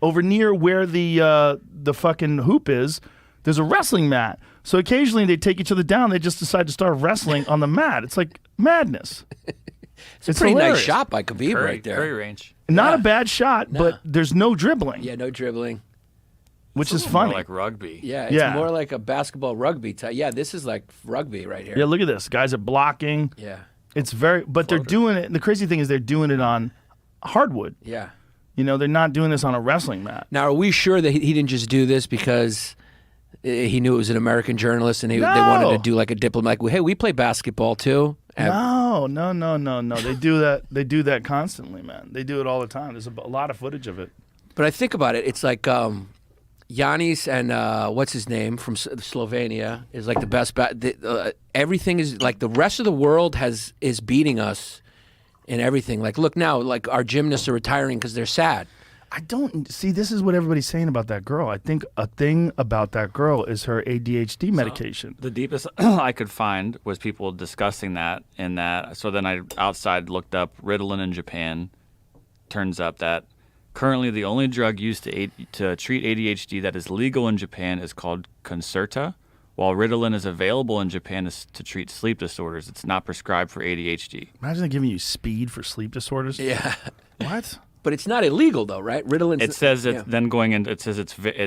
over near where the fucking hoop is, there's a wrestling mat. So occasionally they take each other down. They just decide to start wrestling on the mat. It's like madness. It's a pretty hilarious. nice shot by Khabib right there. Curry range. Not a bad shot, but there's no dribbling. Yeah, no dribbling. Which is funny. More like rugby. Yeah, it's more like a basketball rugby type. Yeah, this is like rugby right here. Yeah, look at this. Guys are blocking. Yeah. It's very, but they're doing it. And the crazy thing is they're doing it on hardwood. Yeah. You know, they're not doing this on a wrestling mat. Now, are we sure that he didn't just do this because he knew it was an American journalist and they wanted to do like a diplomat? Like, hey, we play basketball too. No. They do that. They do that constantly, man. They do it all the time. There's a lot of footage of it. But I think about it. It's like Yiannis and what's his name from Slovenia is like the best. Everything is like the rest of the world is beating us in everything. Like, look now, like our gymnasts are retiring because they're sad. I don't see. This is what everybody's saying about that girl. I think a thing about that girl is her ADHD medication. The deepest I could find was people discussing that in that. So then I outside looked up Ritalin in Japan. Turns up that currently the only drug used to treat ADHD that is legal in Japan is called Concerta, while Ritalin is available in Japan to treat sleep disorders. It's not prescribed for ADHD. Imagine they giving you speed for sleep disorders. Yeah. What? But it's not illegal though, right? Ritalin. It says then going in. It says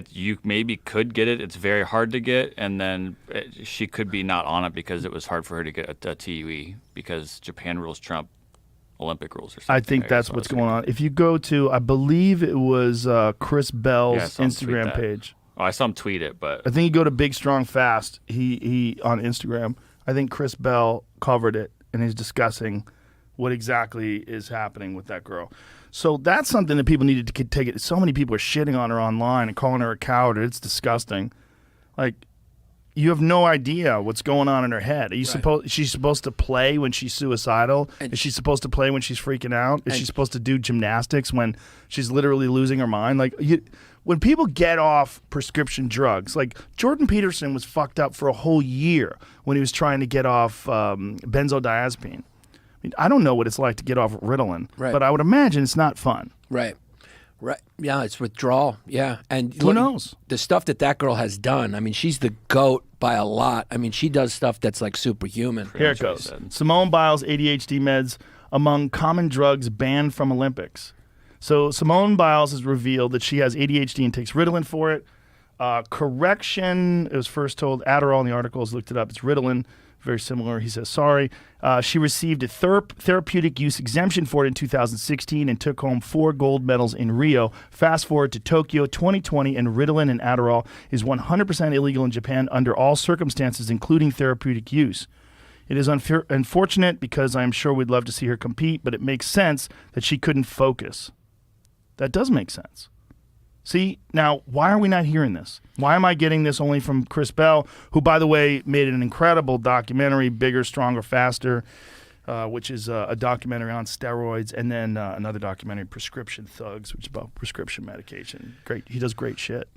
you maybe could get it. It's very hard to get, and then she could be not on it because it was hard for her to get a TUE because Japan rules trump Olympic rules or something. I think that's what's going on. If you go to, I believe it was Chris Bell's Instagram page. Oh, I saw him tweet it, but I think you go to Big Strong Fast. He on Instagram. I think Chris Bell covered it and he's discussing what exactly is happening with that girl. So that's something that people needed to take it. So many people are shitting on her online and calling her a coward. It's disgusting. Like, you have no idea what's going on in her head. Are you she's supposed to play when she's suicidal? Is she supposed to play when she's freaking out? Is she supposed to do gymnastics when she's literally losing her mind? Like, when people get off prescription drugs, like Jordan Peterson was fucked up for a whole year when he was trying to get off benzodiazepine. I mean, I don't know what it's like to get off Ritalin, but I would imagine it's not fun. Right. Yeah, it's withdrawal. Yeah. And who knows? The stuff that girl has done, I mean, she's the GOAT by a lot. I mean, she does stuff that's like superhuman. Here it goes. Simone Biles, ADHD meds among common drugs banned from Olympics. So Simone Biles has revealed that she has ADHD and takes Ritalin for it. Correction, it was first told Adderall in the articles, looked it up. It's Ritalin. Very similar. He says, sorry. She received a therapeutic use exemption for it in 2016 and took home 4 gold medals in Rio. Fast forward to Tokyo 2020, and Ritalin and Adderall is 100% illegal in Japan under all circumstances, including therapeutic use. It is unfortunate because I'm sure we'd love to see her compete, but it makes sense that she couldn't focus. That does make sense. See, now, why are we not hearing this? Why am I getting this only from Chris Bell, who, by the way, made an incredible documentary, Bigger, Stronger, Faster, which is a documentary on steroids, and then another documentary, Prescription Thugs, which is about prescription medication. Great. He does great shit.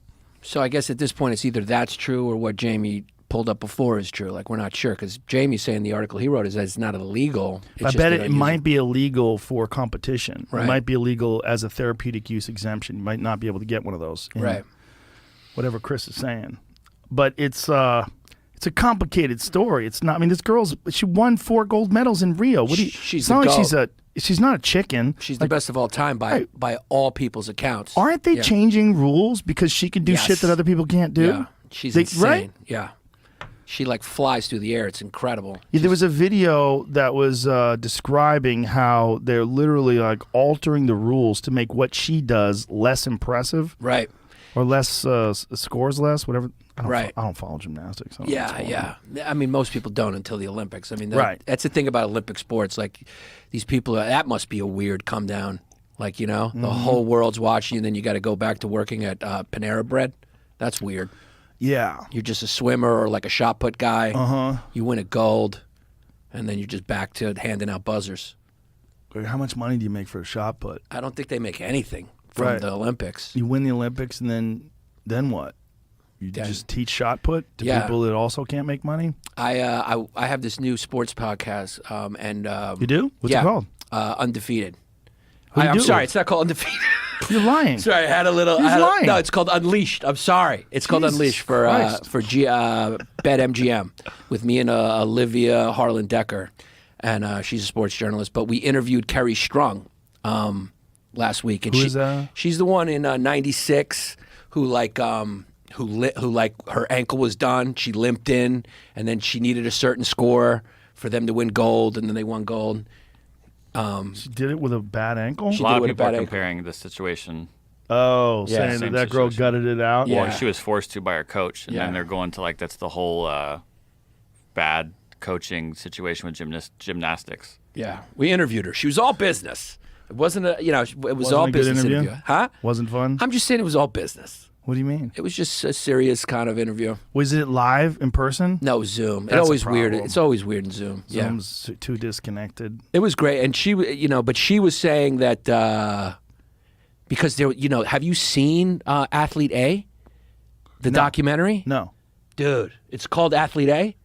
So I guess at this point, it's either that's true or what Jamie pulled up before is true. Like, we're not sure because Jamie's saying the article he wrote is that it's not illegal. It's I bet it might be illegal for competition. Right. It might be illegal as a therapeutic use exemption. You might not be able to get one of those. Right. Whatever Chris is saying. But it's a complicated story. It's not. I mean, she won 4 gold medals in Rio. She's not like she's not a chicken. She's the best of all time by all people's accounts. Aren't they changing rules because she can do shit that other people can't do? Yeah. She's insane. Right? Yeah. She like flies through the air. It's incredible. Yeah, there was a video that was describing how they're literally like altering the rules to make what she does less impressive. Right. Or less scores less, whatever. I don't follow gymnastics. Yeah. I mean, most people don't until the Olympics. I mean, that's the thing about Olympic sports. Like, these people, that must be a weird come down. Like, you know, the whole world's watching, and then you got to go back to working at Panera Bread. That's weird. Yeah. You're just a swimmer or like a shot put guy. Uh-huh. You win a gold, and then you're just back to handing out buzzers. How much money do you make for a shot put? I don't think they make anything from the Olympics. You win the Olympics, and then what? You just teach shot put to people that also can't make money? I have this new sports podcast. And you do? What's it called? Undefeated. I'm sorry, it's not called Undefeated. You're lying. Sorry, I had a little. He's lying. No, it's called Unleashed. I'm sorry. It's called Jesus Unleashed Christ. for BetMGM with me and Olivia Harlan Decker, and she's a sports journalist. But we interviewed Kerri Strug last week, and Who is that? she's the one in '96 who her ankle was done. She limped in, and then she needed a certain score for them to win gold, and then they won gold. She did it with a bad ankle? A lot of with a people are bad ankle. comparing the situation. Oh, Yeah. saying that Same that girl situation. gutted it out? Yeah. Well, she was forced to by her coach, and Yeah. then they're going to like that's the whole bad coaching situation with gymnastics. Yeah, we interviewed her. She was all business. It wasn't it was Wasn't all a good business interview? Huh? Wasn't fun? I'm just saying it was all business. What do you mean? It was just a serious kind of interview. Was it live in person? No, Zoom. That's a always weird. problem. It's always weird in Zoom. Yeah, Zoom's too disconnected. it was great. And she, but she was saying that because there, have you seen Athlete A, the documentary? No. Dude, it's called Athlete A.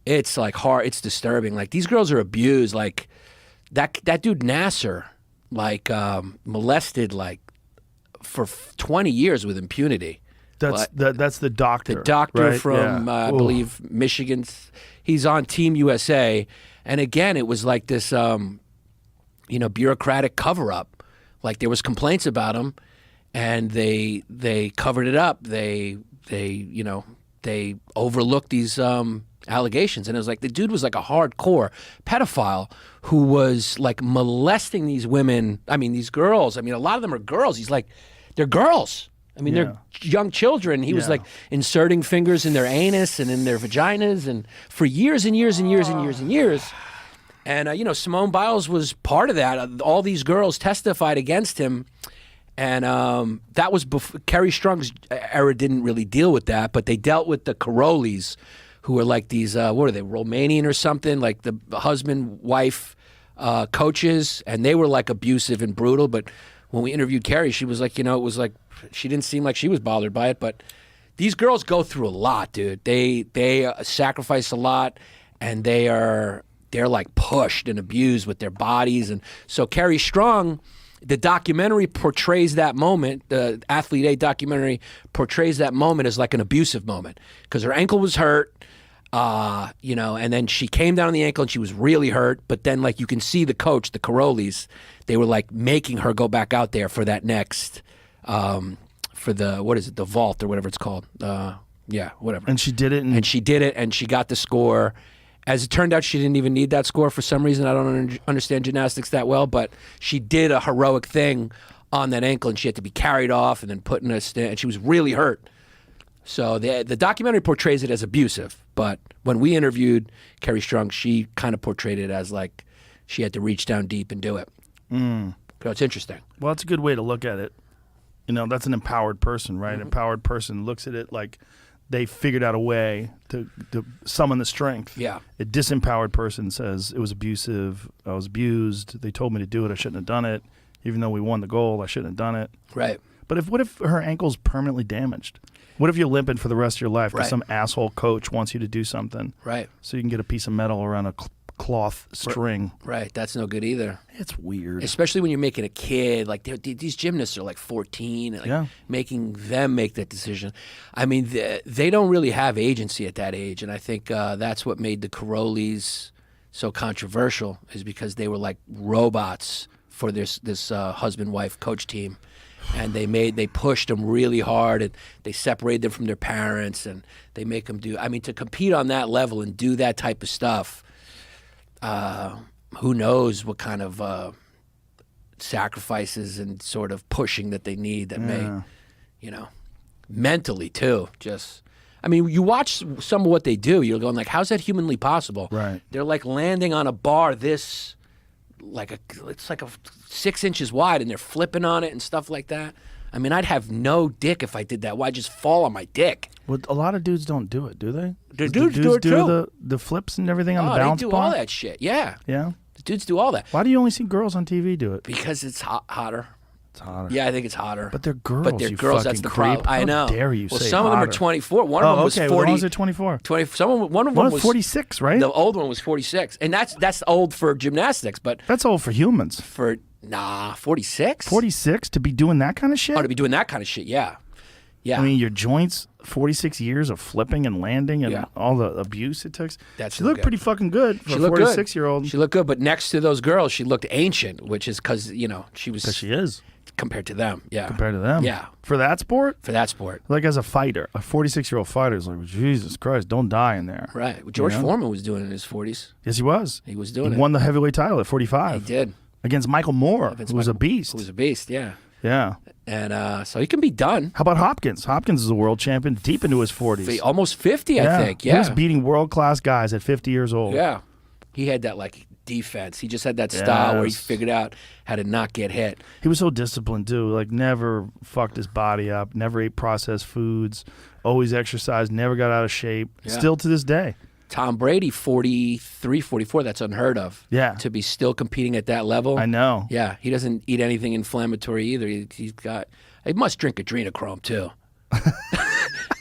It's like hard. It's disturbing. Like these girls are abused. Like that dude Nassar, like molested like for 20 years with impunity. That's the doctor. The doctor right? from, Yeah. I Ooh. believe, Michigan. He's on Team USA. And again, it was like this, bureaucratic cover-up. Like there was complaints about him, and they covered it up. They overlooked these allegations. And it was like the dude was like a hardcore pedophile who was like molesting these women. I mean, these girls. I mean, a lot of them are girls. He's like, they're girls. I mean, they're young children. He was Yeah. like inserting fingers in their anus and in their vaginas, and for years and years and years and years and years. And Simone Biles was part of that. All these girls testified against him, and that was before Kerri Strug's era. Didn't really deal with that, but they dealt with the Karolyis, who were like these what are they, Romanian or something, like the husband wife coaches, and they were like abusive and brutal. But when we interviewed Kerri, she was like, it was like she didn't seem like she was bothered by it. But these girls go through a lot, dude. They sacrifice a lot, and they're like pushed and abused with their bodies. And so Kerri Strug, the documentary portrays that moment. The Athlete A documentary portrays that moment as like an abusive moment because her ankle was hurt. And then she came down on the ankle and she was really hurt. But then, like, you can see the coach, the Karolyis, they were like making her go back out there for that next, for the vault or whatever it's called. Whatever. And she did it. And she did it, and she got the score. As it turned out, she didn't even need that score for some reason. I don't understand gymnastics that well, but she did a heroic thing on that ankle, and she had to be carried off and then put in a stand, and she was really hurt. So the documentary portrays it as abusive, but when we interviewed Kerri Strug, she kind of portrayed it as like she had to reach down deep and do it. So it's interesting. Well, that's a good way to look at it. That's an empowered person, right? An empowered person looks at it like they figured out a way to summon the strength. Yeah. A disempowered person says, it was abusive, I was abused, they told me to do it, I shouldn't have done it. Even though we won the gold, I shouldn't have done it. Right. But what if her ankle's permanently damaged? What if you're limping for the rest of your life because Right. some asshole coach wants you to do something Right. so you can get a piece of metal around a cloth string? Right. That's no good either. It's weird. Especially when you're making a kid. Like these gymnasts are like 14, and like making them make that decision. I mean, they don't really have agency at that age, and I think that's what made the Karolyis so controversial, is because they were like robots for this husband-wife coach team. And they pushed them really hard, and they separated them from their parents, and they make them do. I mean, to compete on that level and do that type of stuff, who knows what kind of sacrifices and sort of pushing that they need that may, mentally too. Just, I mean, you watch some of what they do, you're going like, how's that humanly possible? Right. They're like landing on a bar it's like 6 inches wide, and they're flipping on it and stuff like that. I mean, I'd have no dick if I did that. Why just fall on my dick? Well, a lot of dudes don't do it, do they? The Does dudes do it too. The flips and everything on the They balance do bar? all that shit. Yeah, Yeah. the dudes do all that Why do you only see girls on TV do it? because it's hotter. It's hotter. Yeah, I think it's hotter. But they're girls. But they're you girls. fucking That's the creep. problem. I know. How dare you well, say some of them are hotter. 24. One of them was okay. 40. The ones are 24. 20. One of One them was 46, right? The old one was 46, and that's old for gymnastics. But That's old for humans. Nah, 46? 46 to be doing that kind of shit? Oh, to be doing that kind of shit, yeah. Yeah. I mean, your joints, 46 years of flipping and landing and Yeah. all the abuse it took. That's she no looked good. pretty fucking good for She a looked good. 46-year-old. She looked good, but next to those girls, she looked ancient, which is because, you know, she was... Because she is. Compared to them, yeah. Compared to them. Yeah. For that sport? For that sport. Like as a fighter, a 46-year-old fighter is like, Jesus Christ, don't die in there. Right. George You know? Foreman was doing it in his 40s. Yes, he was. He was doing He it. won the heavyweight title at 45. He did. Against Michael Moore, who was a beast. Who was a beast, yeah. Yeah. And so he can be done. How about Hopkins? Hopkins is a world champion deep into his 40s. Almost 50, I think. Yeah. He was beating world-class guys at 50 years old. Yeah. He had that, like, defense. He just had that style where he Yes. figured out how to not get hit. He was so disciplined, too. Like, never fucked his body up, never ate processed foods, always exercised, never got out of shape. Yeah. Still to this day. Tom Brady, 43, 44, that's unheard of. Yeah. To be still competing at that level. I know. Yeah. He doesn't eat anything inflammatory either. He must drink adrenochrome, too.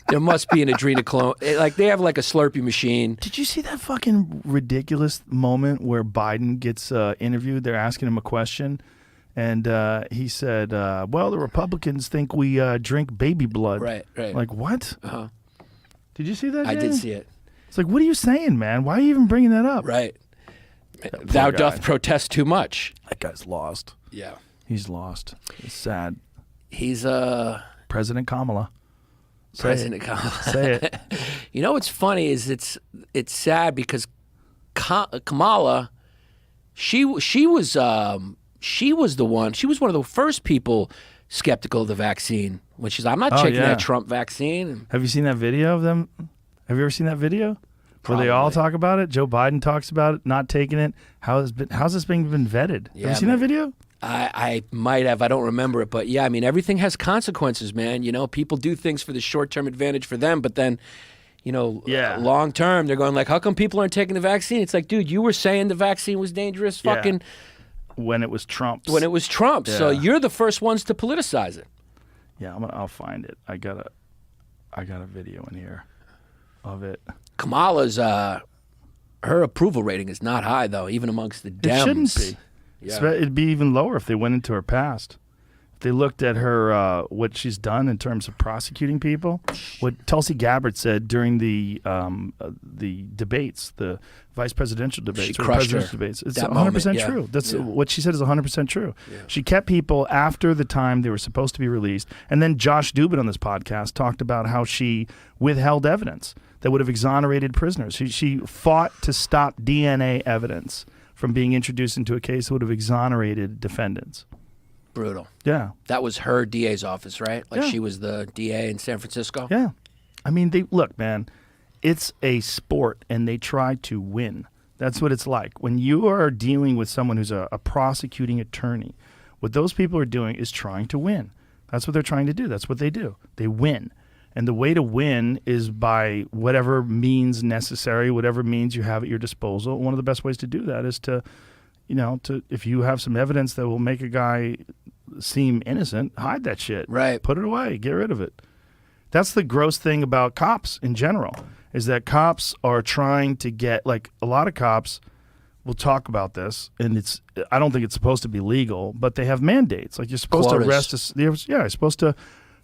There must be an adrenochrome. Like, they have, like, a Slurpee machine. Did you see that fucking ridiculous moment where Biden gets interviewed? They're asking him a question, and he said, well, the Republicans think we drink baby blood. Right. Like, what? Uh-huh. Did you see that? I Jamie? did see it. It's like, what are you saying, man? Why are you even bringing that up? Right. Thou guy. doth protest too much. That guy's lost. Yeah. He's lost. It's sad. He's President Kamala. Say President it. Kamala. Say it. You know what's funny is it's sad because Kamala, she was one of the first people skeptical of the vaccine when she's I'm not taking yeah. that Trump vaccine. Have you seen that video of them? Have you ever seen that video? Where they all Probably. talk about it? Joe Biden talks about it, not taking it. How's this been vetted? Yeah, Have you seen that video? I might have. I don't remember it. But, yeah, I mean, everything has consequences, man. You know, people do things for the short-term advantage for them. But then, you know, Yeah. long-term, they're going like, how come people aren't taking the vaccine? It's like, dude, you were saying the vaccine was dangerous fucking When it was Trump's. when it was Trump. So Yeah. you're the first ones to politicize it. Yeah, I'll find it. I got a video in here of it. Kamala's, her approval rating is not high, though, even amongst the It Dems. shouldn't be. Yeah. It'd be even lower if they went into her past. If they looked at her, what she's done in terms of prosecuting people, what Tulsi Gabbard said during the debates, the vice presidential debates, or crushed presidential her. debates. It's That 100% moment, yeah. true. That's Yeah. what she said is 100% true. She kept people after the time they were supposed to be released. And then Josh Dubin on this podcast talked about how she withheld evidence that would have exonerated prisoners. She fought to stop DNA evidence from being introduced into a case that would have exonerated defendants. Brutal. Yeah. That was her DA's office, right? Like Yeah. she was the DA in San Francisco? Yeah. I mean, look, man, it's a sport and they try to win. That's what it's like. When you are dealing with someone who's a prosecuting attorney, what those people are doing is trying to win. That's what they're trying to do. That's what they do. They win. And the way to win is by whatever means necessary, whatever means you have at your disposal. One of the best ways to do that is to if you have some evidence that will make a guy seem innocent, hide that shit. Right. Put it away. Get rid of it. That's the gross thing about cops in general, is that cops are trying to get, like, a lot of cops will talk about this, and I don't think it's supposed to be legal, but they have mandates. Like, you're supposed Quotas. to arrest you're supposed to.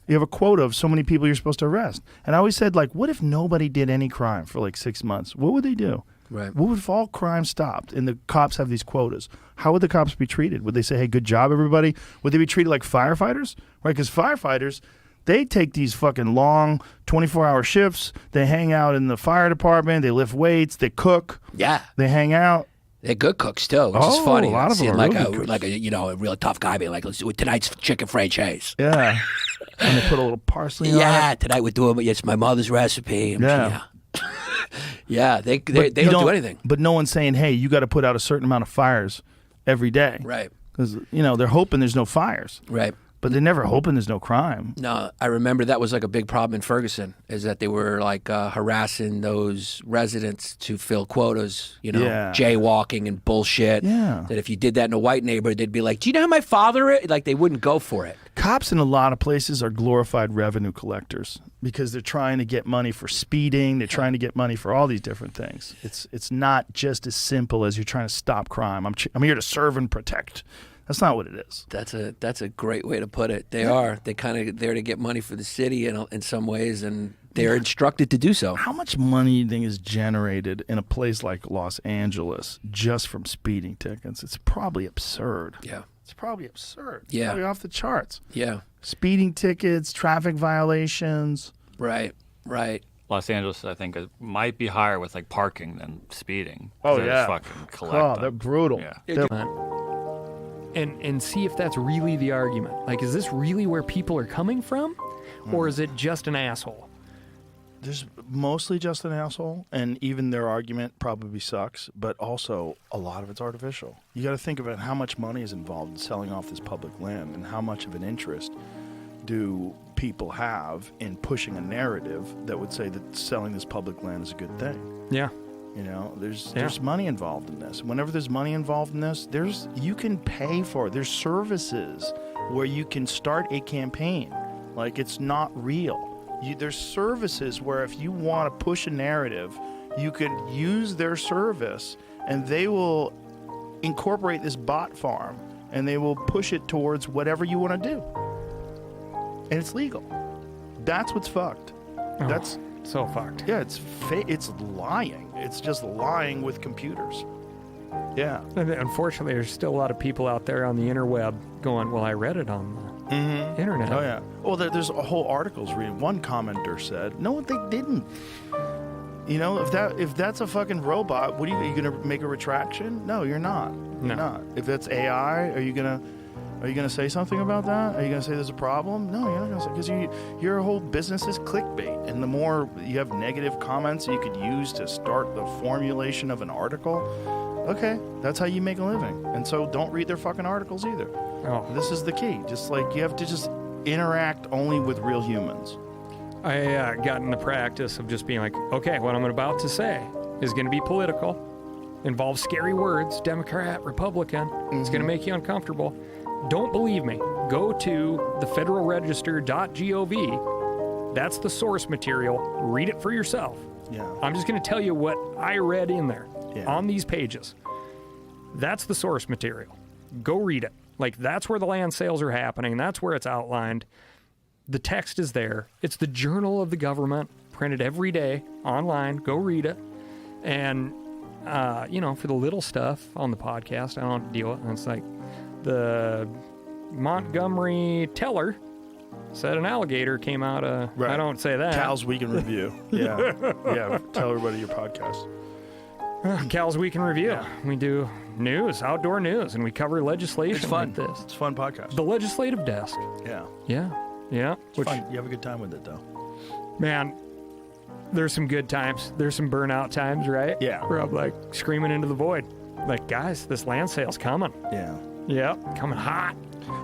You have a quota of so many people you're supposed to arrest. And I always said, like, what if nobody did any crime for like 6 months? What would they do? Right. What if all crime stopped and the cops have these quotas? How would the cops be treated? Would they say, hey, good job, everybody? Would they be treated like firefighters? Right? Because firefighters, they take these fucking long 24-hour shifts. They hang out in the fire department. They lift weights. They cook. Yeah. They hang out. They're good cooks too, which is Oh, funny. a lot of them Seeing are like real a good cooks. like a real tough guy being like, let's do tonight's chicken franchise. Yeah. And they put a little parsley on Yeah, it. tonight we're doing it's my mother's recipe. Yeah. Yeah, they But don't you do anything. But no one's saying, hey, you got to put out a certain amount of fires every day. Right. Because, they're hoping there's no fires. Right. But they're never hoping there's no crime. No, I remember that was like a big problem in Ferguson, is that they were like harassing those residents to fill quotas, Yeah. jaywalking and bullshit. Yeah. That if you did that in a white neighborhood, they'd be like, do you know how my father is? Like, they wouldn't go for it. Cops in a lot of places are glorified revenue collectors because they're trying to get money for speeding. They're trying to get money for all these different things. It's not just as simple as you're trying to stop crime. I'm here to serve and protect. That's not what it is. That's a great way to put it. They are. They kind of there to get money for the city in some ways, and they're instructed to do so. How much money do you think is generated in a place like Los Angeles just from speeding tickets? It's probably absurd. Yeah. It's probably absurd. It's Yeah. probably off the charts. Yeah. Speeding tickets, traffic violations. Right. Los Angeles, I think, might be higher with like parking than speeding. Oh, They yeah. just fucking collect Oh, them. they're brutal. Yeah. And see if that's really the argument. Like, is this really where people are coming from? Or is it just an asshole? There's mostly just an asshole, and even their argument probably sucks, but also a lot of it's artificial. You got to think about how much money is involved in selling off this public land, and how much of an interest do people have in pushing a narrative that would say that selling this public land is a good thing. Yeah. You know, there's money involved in this. Whenever there's money involved in this, you can pay for it. There's services where you can start a campaign. Like, it's not real. There's services where if you want to push a narrative, you could use their service and they will incorporate this bot farm and they will push it towards whatever you want to do. And it's legal. That's what's fucked. That's so fucked. Yeah, it's lying. It's just lying with computers. Yeah. And unfortunately, there's still a lot of people out there on the interweb going, well, I read it on the internet. Oh, yeah. Well, there's a whole articles reading. One commenter said, no, they didn't. You know, if that's a fucking robot, what are you going to make a retraction? No, you're not. You're not. If that's AI, are you going to say something about that? Are you going to say there's a problem? No, you're not going to say, because your whole business is clickbait. And the more you have negative comments you could use to start the formulation of an article, okay, that's how you make a living. And so don't read their fucking articles either. Oh. This is the key. Just like you have to just interact only with real humans. I got in the practice of just being like, okay, what I'm about to say is going to be political, involves scary words, Democrat, Republican. It's going to make you uncomfortable. Don't believe me. Go to the federalregister.gov. That's the source material. Read it for yourself. Yeah. I'm just going to tell you what I read in there on these pages. That's the source material. Go read it. Like, that's where the land sales are happening. That's where it's outlined. The text is there. It's the journal of the government, printed every day online. Go read it. And, for the little stuff on the podcast, I don't deal with it. It's like the Montgomery Teller said an alligator came out of... Right. I don't say that. Cal's Week in Review. Yeah. Yeah. Tell everybody your podcast. Cal's Week in Review. Yeah. We do news, outdoor news, and we cover legislation It's fun. like this. It's a fun podcast. The legislative desk. Yeah. Yeah. Yeah. It's fun. You have a good time with it, though. Man, there's some good times. There's some burnout times, right? Yeah. Where I'm like screaming into the void. Like, guys, this land sale's coming. Yeah. Yeah. Coming hot.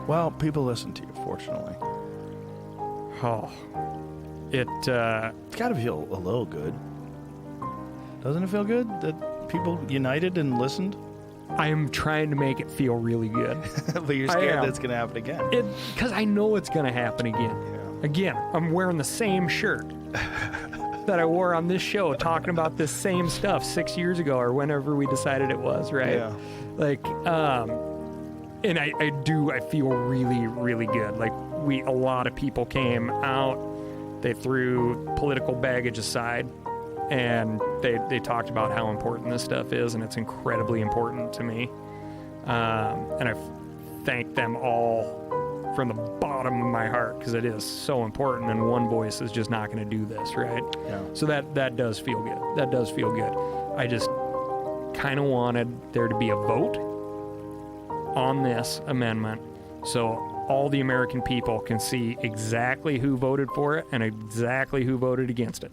Well, people listen to you, fortunately. Oh. It's got to feel a little good. Doesn't it feel good that people united and listened? I am trying to make it feel really good. But you're scared that it's going to happen again. Because I know it's going to happen again. Yeah. Again, I'm wearing the same shirt that I wore on this show talking about this same stuff 6 years ago or whenever we decided it was, right? Yeah. Like, and I feel really, really good. Like, a lot of people came out, they threw political baggage aside, and they talked about how important this stuff is, and it's incredibly important to me. And I thank them all from the bottom of my heart, because it is so important, and one voice is just not going to do this, right? Yeah. So that does feel good. That does feel good. I just kind of wanted there to be a vote on this amendment so all the American people can see exactly who voted for it and exactly who voted against it.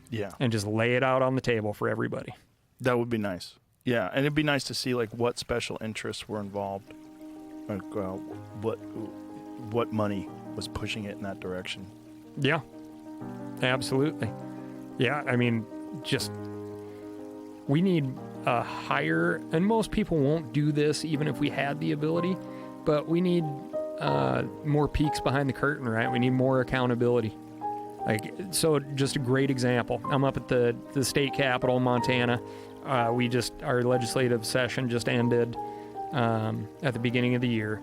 Yeah. And just lay it out on the table for everybody. That would be nice. Yeah, and it'd be nice to see like what special interests were involved, like what money was pushing it in that direction. Yeah, absolutely. Yeah, I mean, just we need a higher, and most people won't do this even if we had the ability, but we need more peeks behind the curtain, right? We need more accountability. Like, so just a great example. I'm up at the state capitol, Montana. Our legislative session just ended. at the beginning of the year,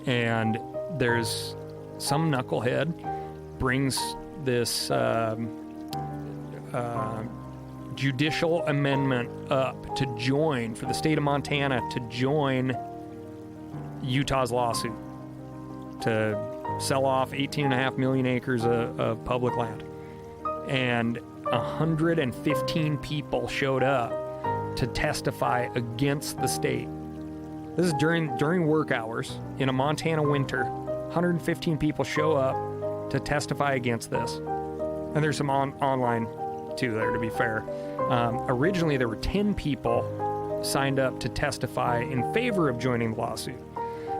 and there's some knucklehead brings this judicial amendment up to join, for the state of Montana to join Utah's lawsuit to sell off 18.5 million acres of public land. And 115 people showed up to testify against the state. This is during work hours in a Montana winter. 115 people show up to testify against this. And there's some online too there, to be fair. Originally, there were 10 people signed up to testify in favor of joining the lawsuit.